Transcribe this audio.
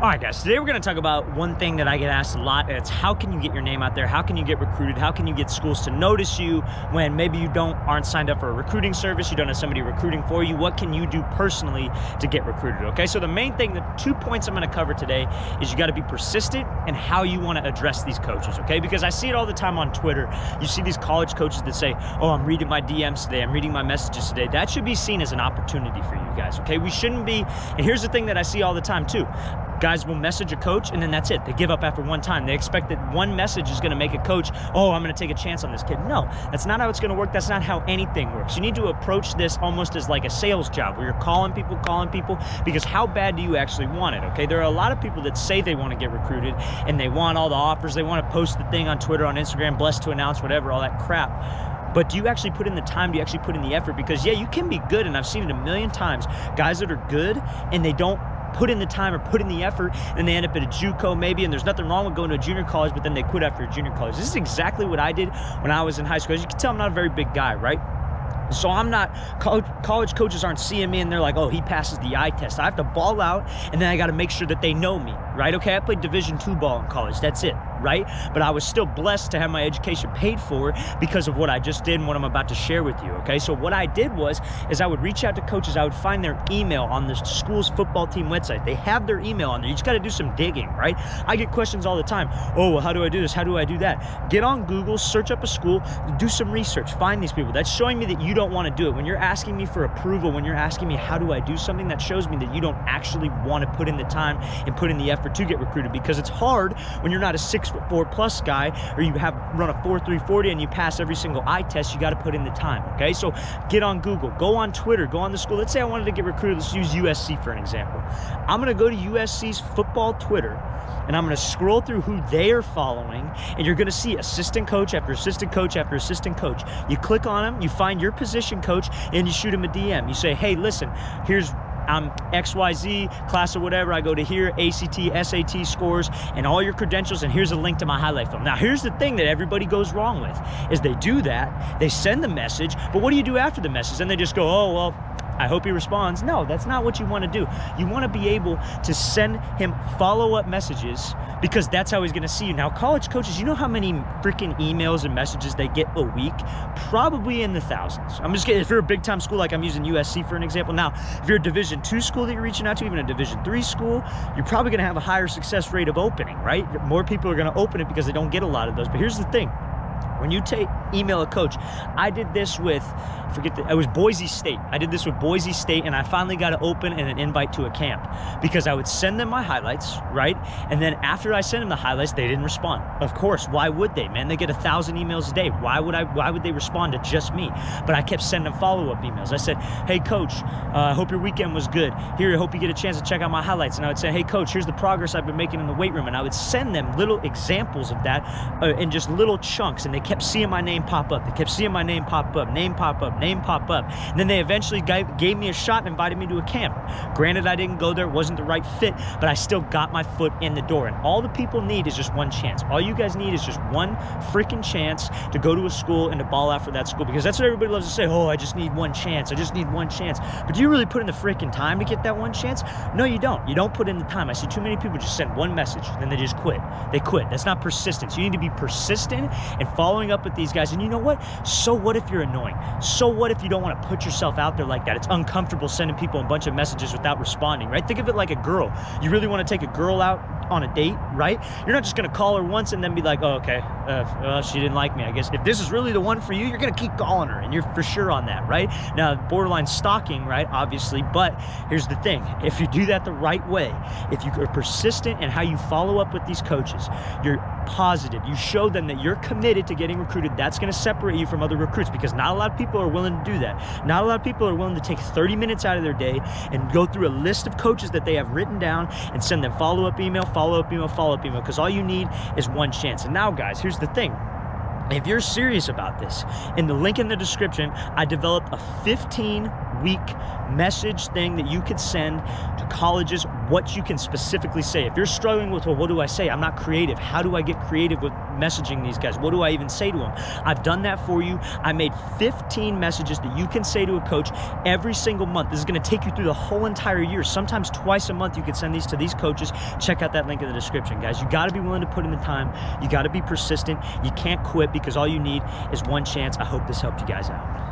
All right, guys, today we're going to talk about one thing that I get asked a lot, and it's how can you get your name out there? How can you get recruited? How can you get schools to notice you when maybe you aren't signed up for a recruiting service, you don't have somebody recruiting for you? What can you do personally to get recruited, okay? So the main thing, the 2 points I'm going to cover today is you got to be persistent and how you want to address these coaches, okay? Because I see it all the time on Twitter. You see these college coaches that say, oh, I'm reading my DMs today, I'm reading my messages today. That should be seen as an opportunity for you guys, okay? We shouldn't be, and here's the thing that I see all the time too. Guys will message a coach and then that's it. They give up after one time. They expect that one message is going to make a coach, oh, I'm going to take a chance on this kid. No, that's not how it's going to work. That's not how anything works. You need to approach this almost as like a sales job where you're calling people, because how bad do you actually want it, okay? There are a lot of people that say they want to get recruited and they want all the offers. They want to post the thing on Twitter, on Instagram, blessed to announce, whatever, all that crap. But do you actually put in the time? Do you actually put in the effort? Because yeah, you can be good, and I've seen it a million times. Guys that are good and they don't put in the time or put in the effort, and they end up at a JUCO maybe, and there's nothing wrong with going to a junior college, but then they quit after a junior college. This is exactly what I did when I was in high school. As you can tell, I'm not a very big guy, right? So I'm not, college coaches aren't seeing me and they're like, oh, he passes the eye test. I have to ball out, and then I got to make sure that they know me, right? Okay, I played Division II ball in college. That's it, right? But I was still blessed to have my education paid for because of what I just did and what I'm about to share with you, okay? So what I did is I would reach out to coaches. I would find their email on the school's football team website. They have their email on there. You just got to do some digging, right? I get questions all the time. Oh, well, how do I do this? How do I do that? Get on Google, search up a school, do some research, find these people. That's showing me that you don't want to do it. When you're asking me for approval, when you're asking me how do I do something, that shows me that you don't actually want to put in the time and put in the effort to get recruited, because it's hard when you're not a 6'4" plus guy, or you have run a 4.3 40 and you pass every single eye test. You got to put in the time, okay? So get on Google, go on Twitter, go on the school. Let's say I wanted to get recruited. Let's use USC for an example. I'm going to go to USC's football Twitter, and I'm going to scroll through who they are following, and you're going to see assistant coach after assistant coach after assistant coach. You click on them, you find your position coach, and you shoot him a DM. You say, hey, listen, I'm XYZ, class or whatever. I go to here, ACT, SAT scores, and all your credentials, and here's a link to my highlight film. Now, here's the thing that everybody goes wrong with, is they do that, they send the message, but what do you do after the message? And they just go, oh, well, I hope he responds. No, that's not what you want to do. You want to be able to send him follow-up messages, because that's how he's going to see you. Now, college coaches, you know how many freaking emails and messages they get a week? Probably in the thousands. I'm just kidding. If you're a big-time school, like I'm using USC for an example. Now, if you're a Division II school that you're reaching out to, even a Division III school, you're probably going to have a higher success rate of opening, right? More people are going to open it because they don't get a lot of those. But here's the thing. When you email a coach, I did this with, it was Boise State. I did this with Boise State, and I finally got to open and an invite to a camp, because I would send them my highlights, right? And then after I sent them the highlights, they didn't respond. Of course, why would they, man? They get 1,000 emails a day. Why would they respond to just me? But I kept sending them follow-up emails. I said, hey, coach, I hope your weekend was good. Here, I hope you get a chance to check out my highlights. And I would say, hey, coach, here's the progress I've been making in the weight room. And I would send them little examples of that in just little chunks, and they kept seeing my name pop up. They kept seeing my name pop up, name pop up, name pop up. And then they eventually gave me a shot and invited me to a camp. Granted, I didn't go there. It wasn't the right fit, but I still got my foot in the door. And all the people need is just one chance. All you guys need is just one freaking chance to go to a school and to ball out for that school, because that's what everybody loves to say. Oh, I just need one chance. I just need one chance. But do you really put in the freaking time to get that one chance? No, you don't. You don't put in the time. I see too many people just send one message, then they just quit. They quit. That's not persistence. You need to be persistent and following up with these guys. And you know what? So what if you're annoying? So what if you don't want to put yourself out there like that? It's uncomfortable sending people a bunch of messages without responding, right? Think of it like a girl. You really want to take a girl out on a date, right? You're not just going to call her once and then be like, oh, okay, she didn't like me, I guess. If this is really the one for you, you're going to keep calling her, and you're for sure on that, right? Now, borderline stalking, right? Obviously, but here's the thing. If you do that the right way, if you are persistent in how you follow up with these coaches, you're positive, you show them that you're committed to getting recruited, that's going to separate you from other recruits, because not a lot of people are willing to do that. Not a lot of people are willing to take 30 minutes out of their day and go through a list of coaches that they have written down and send them follow-up email, because all you need is one chance. And now, guys, here's the thing. If you're serious about this, in the link in the description, I developed a 15 week message thing that you could send to colleges, what you can specifically say. If you're struggling with, well, what do I say? I'm not creative. How do I get creative with messaging these guys? What do I even say to them? I've done that for you. I made 15 messages that you can say to a coach every single month. This is going to take you through the whole entire year. Sometimes twice a month you can send these to these coaches. Check out that link in the description, guys. You got to be willing to put in the time. You got to be persistent. You can't quit, because all you need is one chance. I hope this helped you guys out.